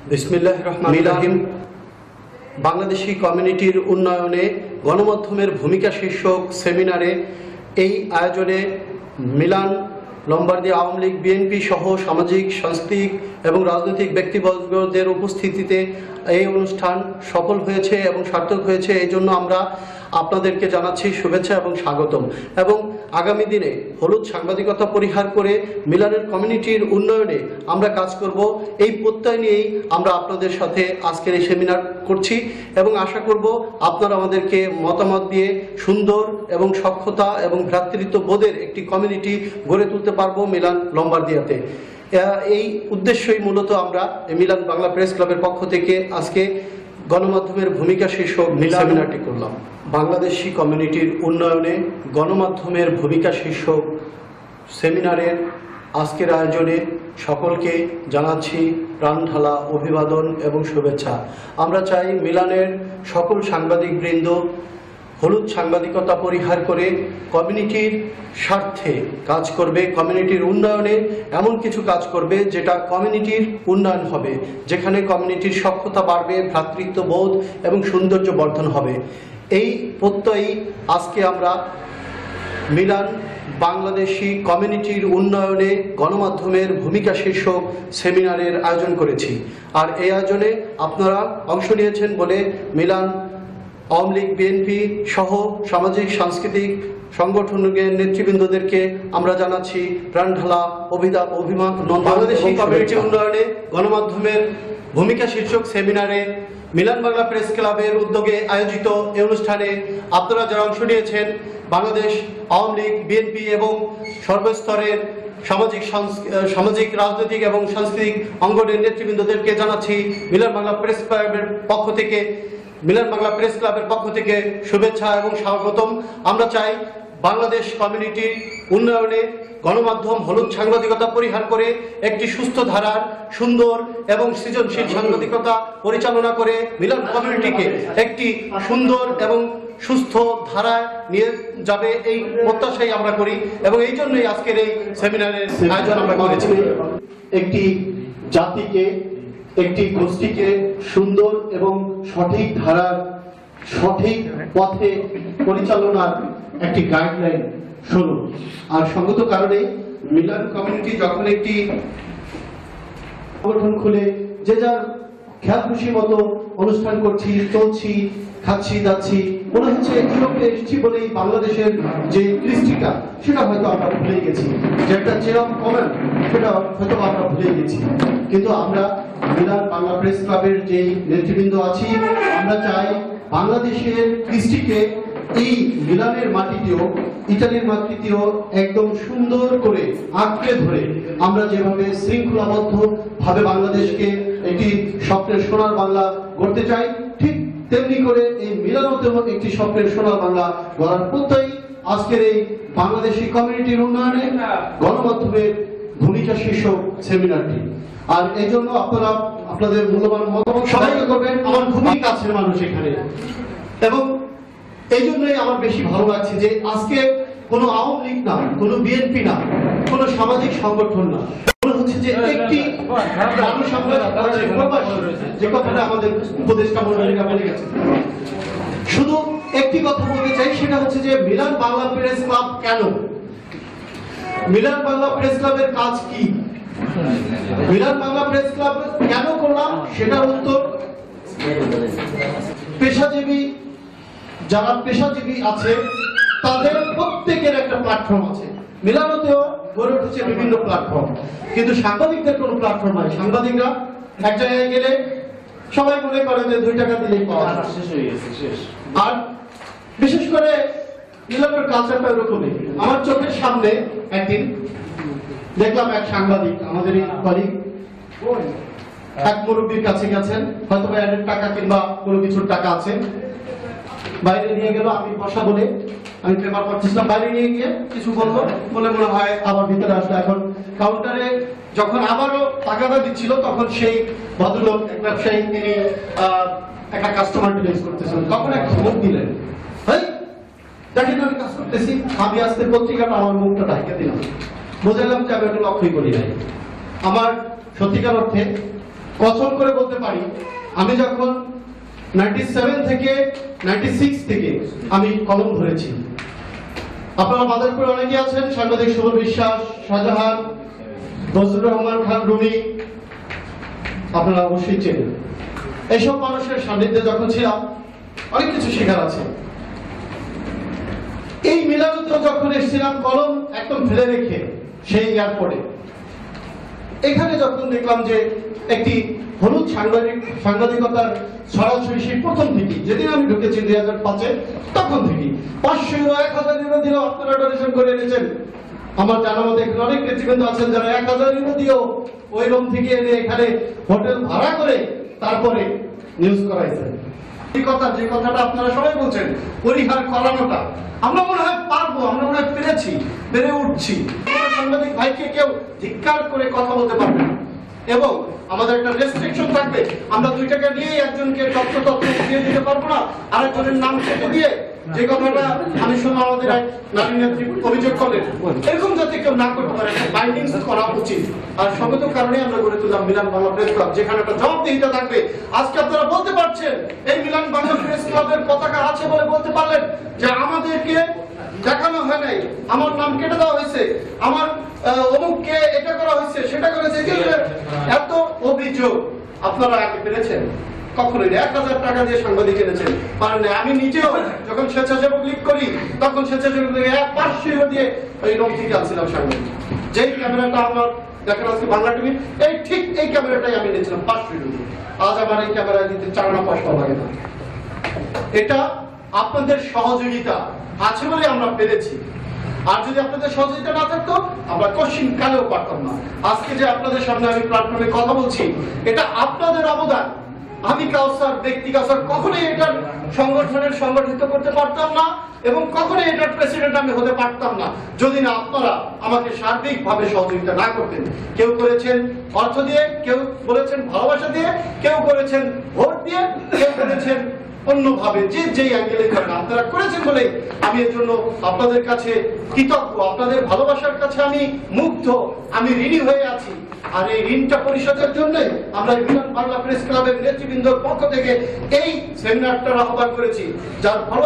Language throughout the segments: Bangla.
বিসমিল্লাহির রহমানির রহিম। বাংলাদেশি কমিউনিটির উন্নয়নে গণমাধ্যমের ভূমিকা শীর্ষক সেমিনারে এই আয়োজনে মিলান লম্বার্দি আওয়ামী লীগ বিএনপি সহ সামাজিক সাংস্কৃতিক এবং রাজনৈতিক ব্যক্তিবর্গদের উপস্থিতিতে এই অনুষ্ঠান সফল হয়েছে এবং সার্থক হয়েছে। এই জন্য আমরা আপনাদেরকে জানাচ্ছি শুভেচ্ছা এবং স্বাগতম। এবং আগামী দিনে হলুদ সাংবাদিকতা পরিহার করে মিলানের কমিউনিটির উন্নয়নে আমরা কাজ করব, এই প্রত্যয় নিয়েই আমরা আপনাদের সাথে আজকের এই সেমিনার করছি এবং আশা করব আপনারা আমাদেরকে মতামত দিয়ে সুন্দর এবং সক্ষতা এবং ভ্রাতৃত্ব বোধের একটি কমিউনিটি গড়ে তুলতে পারবো মিলান লম্বার্দিয়াতে। এই উদ্দেশ্যই মূলত আমরা মিলান বাংলা প্রেস ক্লাবের পক্ষ থেকে আজকে গণমাধ্যমের ভূমিকা শীর্ষক সেমিনারটি করলাম। বাংলাদেশি কমিউনিটির উন্নয়নে গণমাধ্যমের ভূমিকা শীর্ষক সেমিনারের আজকের আয়োজনে সকলকে জানাচ্ছি প্রাণঢালা অভিবাদন এবং শুভেচ্ছা। আমরা চাই মিলানের সকল সাংবাদিকবৃন্দ হলুদ সাংবাদিকতা পরিহার করে কমিউনিটির স্বার্থে কাজ করবে, কমিউনিটির উন্নয়নে এমন কিছু কাজ করবে যেটা কমিউনিটির উন্নয়ন হবে, যেখানে কমিউনিটির সক্ষতা বাড়বে, ভ্রাতৃত্ববোধ এবং সৌন্দর্য বর্ধন হবে। এই প্রত্যয়ই আজকে আমরা মিলান বাংলাদেশি কমিউনিটির উন্নয়নে গণমাধ্যমের ভূমিকা শীর্ষক সেমিনারের আয়োজন করেছি। আর এই আয়োজনে আপনারা অংশ নিয়েছেন বলে মিলান আওয়ামী লীগ বিএনপি সহ সামাজিক সাংস্কৃতিক সংগঠনের নেতৃবৃন্দদেরকে আমরা জানাচ্ছি প্রাণঢালা অভিনন্দন। বাংলাদেশি কমিউনিটি উন্নয়নে গণমাধ্যমের ভূমিকা শীর্ষক সেমিনারে মিলান বাংলা প্রেস ক্লাবের উদ্যোগে আয়োজিত এই অনুষ্ঠানে আপনারা যারা অংশ নিয়েছেন বাংলাদেশ আওয়ামী লীগ বিএনপি এবং সর্বস্তরের সামাজিক রাজনৈতিক এবং সাংস্কৃতিক অঙ্গনের নেতৃবৃন্দদেরকে জানাচ্ছি মিলান বাংলা প্রেস ক্লাবের পক্ষ থেকে শুভেচ্ছা এবং স্বাগতম। আমরা চাই বাংলাদেশ কমিউনিটি উন্নয়নে গণমাধ্যম হলুদ সাংবাদিকতা পরিহার করে একটি সুস্থ ধারার সুন্দর এবং সৃজনশীল সাংবাদিকতা পরিচালনা করে মিলান কমিউনিটিকে একটি সুন্দর এবং সুস্থ ধারায় নিয়ে যাবে, এই প্রত্যাশাই আমরা করি এবং এই জন্যই আজকের এই সেমিনারের আয়োজন আমরা করেছি। একটি জাতিকে, একটি গোষ্ঠীকে সুন্দর এবং সঠিক ধারার সঠিক পথে পরিচালনার একটি গাইডলাইন শুরু। আর সঙ্গত কারণে মিলান কমিউনিটি যখন একটি সংগঠন খুলে যে যার খেয়াল খুশি মতো অনুষ্ঠান করছি, চলছি, খাচ্ছি, যাচ্ছি, মনে হচ্ছে ইউরোপে এসেছি বলেই বাংলাদেশের যে কৃষ্টিটা সেটা হয়তো আমরা ভুলে গেছি, যে একটা চেরম কমন সেটা হয়তো আমরা ভুলে গেছি। কিন্তু আমরা মিলান বাংলা প্রেস ক্লাবের যে নেতৃবৃন্দ আছি, আমরা চাই বাংলাদেশের কৃষ্টিকে এই মিলানের মাটিতেও, ইটালির মাটিতেও একদম সুন্দর করে আঁকড়ে ধরে আমরা যেভাবে শৃঙ্খলাবদ্ধ ভাবে বাংলাদেশকে একটি স্বপ্নের সোনার বাংলা গড়তে চাই, ঠিক তেমনি করে এই মিলানোতেও একটি স্বপ্নের সোনার বাংলা গড়ার প্রত্যয় আজকের এই বাংলাদেশি কমিউনিটির উন্নয়নে গণমাধ্যমের ভূমিকা শীর্ষক সেমিনারটি। আর এই জন্য আপনারা আপনাদের মূল্যবান মতামত সবাইকে করবেন। আমার খুবই কাছের মানুষ এখানে, এবং এই জন্যই আমার বেশি ভালো লাগছে যে আজকে কোনো আওয়ামী লীগ না, কোনো বিএনপি না, কোনো সামাজিক সংগঠন না, মনে হচ্ছে যে একটি মানুষ আমরা যে কথাটা আমাদের উপদেষ্টা মন্ডলীরা বলে গেছে। শুধু একটি কথা বলতে চাই, সেটা হচ্ছে যে মিলান বাংলা প্রেস ক্লাব কেন, মিলান বাংলা প্রেস ক্লাবের কাজ কি, মিলান বাংলা প্রেস ক্লাব কেন করলাম সেটার উত্তর যারা পেশাজীবী আছে তাদের প্রত্যেকের একটা প্ল্যাটফর্ম আছে। মিলানোতেও গড়ে উঠেছে বিভিন্ন প্ল্যাটফর্ম, কিন্তু সাংবাদিকদের কোনো প্ল্যাটফর্ম নাই। সাংবাদিকরা এক জায়গায় গেলে সবাই মনে করে যে 2 টাকা দিলেই পাওয়া যায়, শেষ হয়ে গেছে, শেষ। আর বিশেষ করে মিলানের কালচারটা এরকমই। আমার চোখের সামনে একদিন দেখলাম এক সাংবাদিক, আমাদের এক মুরব্বীর কাছে গেছেন, হয়তো অ্যাডের টাকা কিংবা কোনো কিছুর টাকা আছে, বাইরে নিয়ে গেল। আমি বসা বলে আমি পেপার পড়তেছিলাম, বাইরে নিয়ে গিয়ে কিছু বললো, বলে মনে হয় আবার ভিতরে আসলো। এখন কাউন্টারে যখন আবারও টাকাটা দিচ্ছিল তখন সেই ভদ্রলোক ব্যবসায়ী তিনি একটা কাস্টমার ডিলেস করতেছিলেন, তখন এক ধমক দিলেন, দেখেন আমি কাজ করতেছি। আমি আজকে পত্রিকাটা আমার মুখটা ঢাকা দিলাম, বোঝালাম যে আমি একটা লক্ষ্যই করি নাই। আমার সত্যিকার অর্থে কসম করে বলতে পারি, আমি যখন 97 থেকে 96 থেকে আমি কলম ধরেছি। আপনারা মাদারপুরে অনেকে আছেন, সাংবাদিক সুবল বিশ্বাস, শাহজাহান, বজলুর রহমান খান রুমি, আপনারা অবশ্যই চেনেন। এইসব মানুষের সান্নিধ্যে যখন ছিলাম অনেক কিছু শেখার আছে। এই মিলাদুতে যখন এসেছিলাম কলম একদম ফেলে রেখে সেই এয়ারপোর্টে, এখানে যখন দেখলাম যে একটি হলুদ সাংবাদিকতার সরাসরি সেই প্রথম থেকে, যেদিন আমি ঢুকেছি 2005-এ, তখন থেকে 500 ইউরো 1000 ইউরো দিলেও আপনারা ডোনেশন করে এনেছেন। আমার জানা মতে এখানে অনেক নেতৃবৃন্দ আছেন যারা 1000 ইউরো দিয়েও ওই রুম থেকে এনে এখানে হোটেল ভাড়া করে তারপরে নিউজ করাইছেন। এই কথা, যে কথাটা আপনারা সবাই বলছেন, পরিহার করানোটা আমরা মনে হয় পারবো, আমরা মনে হয় পেরেছি, পেরে উঠছি। সাংবাদিক ভাইকে কেউ ধিক্কার করে কথা বলতে পারবে না, এবং আমাদের একটা রেস্ট্রিকশন থাকবে। আমরা 2 টাকা নিয়ে একজনকে তথ্য দিয়ে দিতে পারবো না, আরেকজনের নাম চেপে দিয়ে, যে কথাটা আমি শুনলাম আমাদের এক নারী নেত্রী অভিযোগ করেন, এরকম যাতে কেউ না করতে পারে, একটা বাইন্ডিংস করা উচিত। আর সঙ্গত কারণে আমরা গড়ে তুললাম মিলান বাংলা প্রেস ক্লাব, যেখানে একটা জবাবদিহিতা থাকবে। আজকে আপনারা বলতে পারছেন এই মিলান বাংলা প্রেস ক্লাবের পতাকা আছে বলে বলতে পারলেন যে আমাদেরকে দেখানো হয় নাই, আমার নাম কেটে দেওয়া হয়েছে, আমার অমুককে এটা করা হয়েছে, সেটা করেছে। এত অভিযোগ আপনারা আগে পেরেছেন? কখনোই 1000 টাকা দিয়ে সাংবাদিক এনেছেন, পারেন না। আমি নিজেও যখন স্বেচ্ছাসেবক লীগ করি তখন স্বেচ্ছাসেবক লীগে 500 ইউরো দিয়ে ওই রুম থেকে আনছিলাম সাংবাদিক। যেই ক্যামেরাটা আমার দেখেন আজকে বাংলা টিভি, এই ঠিক এই ক্যামেরাটাই আমি নিয়েছিলাম 500 ইউরো দিয়ে। আজ আমার এই ক্যামেরা দিতে 4 আনা পয়সা লাগে না। এটা আপনাদের সহযোগিতা আছে বলে আমরা পেরেছি। আর যদি আপনাদের সহযোগিতা না থাকতো আমরা কোশ্চিন কালেও পারতাম না। আজকে যে আপনাদের সামনে আমি প্ল্যাটফর্মে কথা বলছি, এটা আপনাদের অবদান। আমি কাউসার, ব্যক্তি কাউসার কখনোই এটার সংগঠনের সংগঠিত করতে পারতাম না, এবং কখনোই এটার প্রেসিডেন্ট আমি হতে পারতাম না যদি না আপনারা আমাকে সার্বিকভাবে সহযোগিতা না করতেন। কেউ করেছেন অর্থ দিয়ে, কেউ বলেছেন ভালোবাসা দিয়ে, কেউ করেছেন ভোট দিয়ে, কেউ করেছেন অন্যভাবে, যে যেই অ্যাঙ্গেলে করেন আপনারা করেছেন বলে আমি এর জন্য আপনাদের কাছে কৃতজ্ঞ। আপনাদের ভালোবাসার কাছে আমি মুগ্ধ, আমি ঋণী হয়ে আছি। আর এই ঋণটা পরিশোধের জন্য আমরা মিলান বাংলা প্রেস ক্লাবের নেতৃবৃন্দর পক্ষ থেকে এই সেমিনারটার আহ্বান করেছি, যার ফল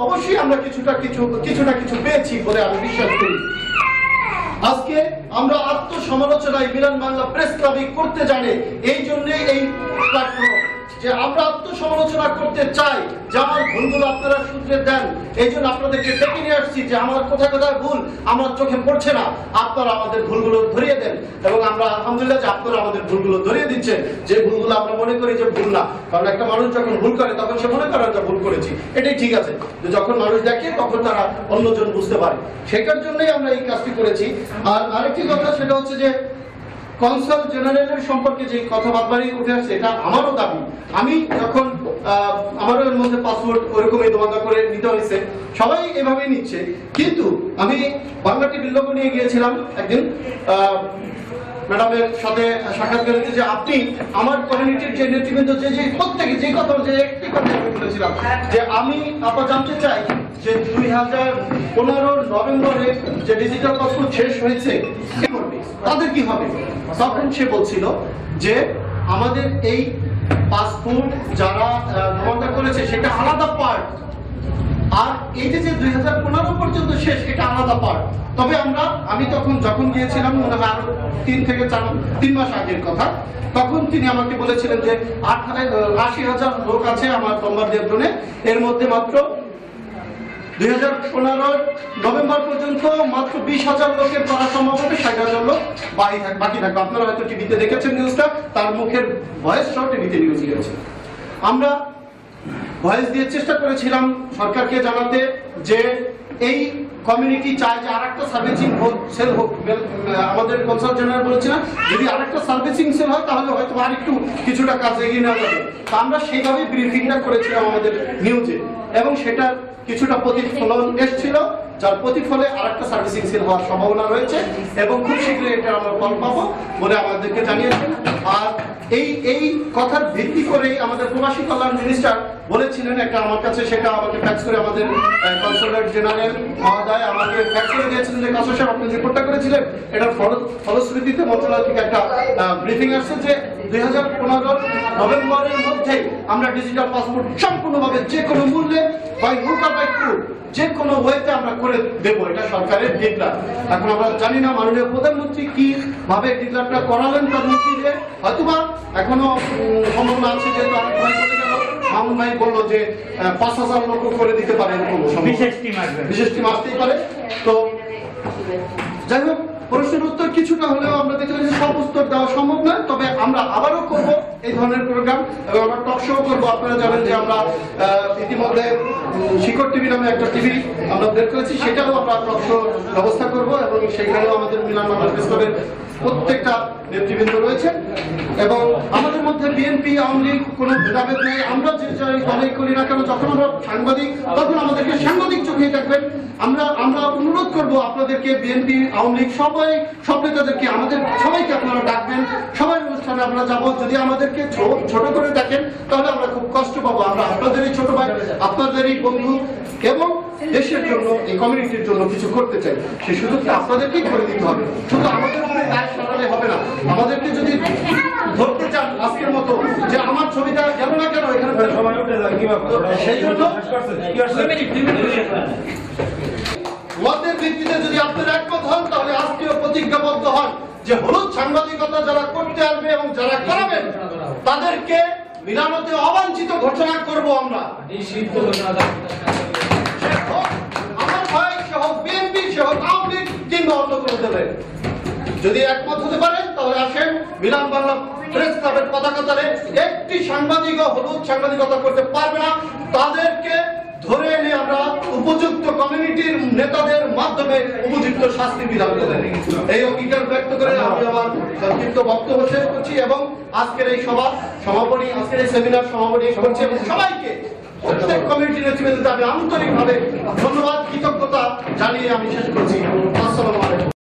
অবশ্যই আমরা কিছু পেয়েছি বলে আমি বিশ্বাস করি। আজকে আমরা আত্মসমালোচনায় মিলান বাংলা প্রেস ক্লাবে করতে জানে, এই জন্যই এই প্ল্যাটফর্ম, যে আমরা আত্মসমালোচনা করতে চাই, যে আমার ভুলগুলো আপনারা শুধরে দেন। এই জন্য আপনাদেরকে ডেকে নিয়ে আসছি যে আমার কোথায় কোথায় ভুল আমার চোখে পড়ছে না, আপনারা আমাদের ভুলগুলো ধরিয়ে দেন। এবং আমরা আলহামদুলিল্লাহ যে আপনারা আমাদের ভুলগুলো ধরিয়ে দিচ্ছেন, যে ভুলগুলো আমরা মনে করি যে ভুল না। কারণ একটা মানুষ যখন ভুল করে তখন সে মনে করে যে ভুল করেছি, এটাই ঠিক আছে। যখন মানুষ দেখে তখন তারা অন্যজন বুঝতে পারে, সেটার জন্যই আমরা এই কাজটি করেছি। আর আরেকটি কথা, সেটা হচ্ছে যে কনসাল জেনারেলের সম্পর্কে যে কথাবার্তাই উঠে আসছে, এটা আমারও দাবি। আমি যখন আমারও এর মধ্যে পাসপোর্ট ওইরকমই দোয়াদা করে নিতে হয়েছে, সবাই এভাবেই নিচ্ছে। কিন্তু আমি বাংলা টিভির লোক নিয়ে গিয়েছিলাম একদিন, ম্যাডামের সাথে সাক্ষাৎ করেছি যে আপনি আমার কমিউনিটির যে নেতৃবৃন্দ যে প্রত্যেকে যে কথা, যে একটি কথা আমি বলেছিলাম যে আমি আপনার জানতে চাই যে 2015 নভেম্বরে যে ডিজিটাল পাসপোর্ট শেষ হয়েছে তাদের কি হবে। তখন সে বলছিল যে আমাদের এই পাসপোর্ট যারা জমা করেছে সেটা আলাদা পার্ট, আর এই যে 2015 পর্যন্ত শেষ, এটা আলাদা পার্ট। তবে আমি তখন যখন গিয়েছিলাম, মনে হয় আরো 3 মাস আগের কথা, তখন তিনি আমাকে বলেছিলেন যে 80,000 লোক আছে আমার নম্বর দেওয়ার জন্য, এর মধ্যে মাত্র 2015 নভেম্বর পর্যন্ত মাত্র 20,000 লোকের করা সম্ভব হবে, 60,000 লোক বাকি থাকবে। আপনারা হয়তো টিভিতে দেখেছেন নিউজটা, তার মুখের ভয়েস সহ টিভিতে নিউজ দিয়েছে। আমরা ভয়েস দিয়ে চেষ্টা করেছিলাম সরকারকে জানাতে যে এই কমিউনিটি চায় যে আরেকটা সার্ভিসিং সেল হোক। আমাদের কনসাল জেনারেল বলেছিলেন যদি আরেকটা সার্ভিসিং সেল হয় তাহলে হয়তো আর একটু কিছুটা কাজ এগিয়ে নেওয়া যাবে। তো আমরা সেইভাবে ব্রিফিংটা করেছিলাম আমাদের নিউজে, এবং সেটার কিছুটা প্রতিফলন এসেছিল, যার প্রতিফলে আরেকটা সার্ভিসিং সেল হওয়ার সম্ভাবনা রয়েছে, এবং খুব শীঘ্রই এটা আমরা ফল পাবো বলে আমাদেরকে জানিয়েছেন। আর এই কথার ভিত্তি করেই আমাদের প্রবাসী কল্যাণ মিনিস্টার বলেছিলেন, একটা আমার কাছে সেটা আমাকে ফ্যাক্স করে আমাদের কনসালেট জেনারেল মহোদয় আমাকে ফ্যাক্স করে দিয়েছিলেন যে কাসর সাহেব আপনি রিপোর্টটা করেছিলেন, এটার ফলশ্রুতিতে মন্ত্রণালয় থেকে একটা ব্রিফিং আসছে যে 2015 নভেম্বরের মধ্যে আমরা ডিজিটাল পাসপোর্ট সম্পূর্ণভাবে যে কোনো মূল্যে বাই নৌকা বাই ক্রু যে কোনো ওয়েতে আমরা করে দেব, এটা সরকারের ডিক্লার। এখন আমরা জানি না মাননীয় প্রধানমন্ত্রী কি ভাবে ডিক্লারটা করালেন তার মন্ত্রী দিয়ে, হয়তোবা এখনো সম্ভাবনা আছে, যেহেতু অনেক ভাই চলে গেল। মামুন ভাই বললো যে 5,000 লোক করে দিতে পারেন, বিশেষ টিম আসতেই পারে। তো যাই হোক, প্রশ্নের উত্তর কিছুটা হলেও আমরা দেখলাম যে সব উত্তর দেওয়া সম্ভব নয়, তবে আমরা আবারও করব এই ধরনের প্রোগ্রাম এবং আমরা টক শো করবো। আপনারা জানেন যে আমরা ইতিমধ্যে শিকড় টিভি নামে একটা টিভি আমরা বের করেছি, সেটাও আমরা টক শো ব্যবস্থা করব এবং সেখানেও আমাদের মিলান বাংলাদেশ ক্লাবের প্রত্যেকটা নেতৃবৃন্দ রয়েছে এবং আমাদের মধ্যে বিএনপি আওয়ামী লীগ কোনো ভেদাভেদ নেই। আমরা যে যাই দলেই করি না কেন, যখন আমরা সাংবাদিক তখন আমাদেরকে সাংবাদিক চোখে দেখবেন। আমরা অনুরোধ করব আপনাদেরকে, বিএনপি আওয়ামী লীগ সব নেতাদেরকে, আমাদের সবাইকে আপনারা ডাকবেন, সবাই অনুষ্ঠানে আমরা যাব। যদি আমাদেরকে ছোট করে দেখেন তাহলে আমরা খুব কষ্ট পাবো। আমরা আপনাদেরই ছোট ভাই, আপনাদেরই বন্ধু এবং দেশের জন্য, এই কমিউনিটির জন্য কিছু করতে চাই, সেই সুযোগটা আপনাদেরকেই করে দিতে হবে। শুধু আমাদের উপরে দায় সারালে হবে না। আমাদেরকে যদি ধরতে চান আজকের মতো যে আমার ছবিটা গেল না কেন এখানে, সেই জন্য মতের ভিত্তিতে যদি আপনারা একমত হন তাহলে আজকেও প্রতিজ্ঞাবদ্ধ হন যে হলুদ সাংবাদিকতা যারা করতে আসবে এবং যারা করাবেন তাদেরকে মিলানোতে অবাঞ্ছিত ঘোষণা করব আমরা। আমার ভাই সহ বিএনপি সহ আওয়ামী লীগ কিংবা অন্য কোনো দলের যদি একমত হতে পারেন তাহলে আসেন মিলান বাংলা প্রেস ক্লাবের পতাকা তলে। একটি সাংবাদিকও হলুদ সাংবাদিকতা করতে পারবে না, তাদেরকে ধরে এনে আমরা উপযুক্ত কমিউনিটির নেতাদের মাধ্যমে উপযুক্ত শাস্তি বিধান করে এই অঙ্গীকার ব্যক্ত করে আমি আমার সংক্ষিপ্ত বক্তব্য শেষ করছি এবং আজকের এই সমাপনী, আজকের এই সেমিনার সমাপনী করছি এবং সবাইকে, প্রত্যেক কমিউনিটির নেতৃবৃন্দকে আমি আন্তরিকভাবে ধন্যবাদ, কৃতজ্ঞতা জানিয়ে আমি শেষ করছি।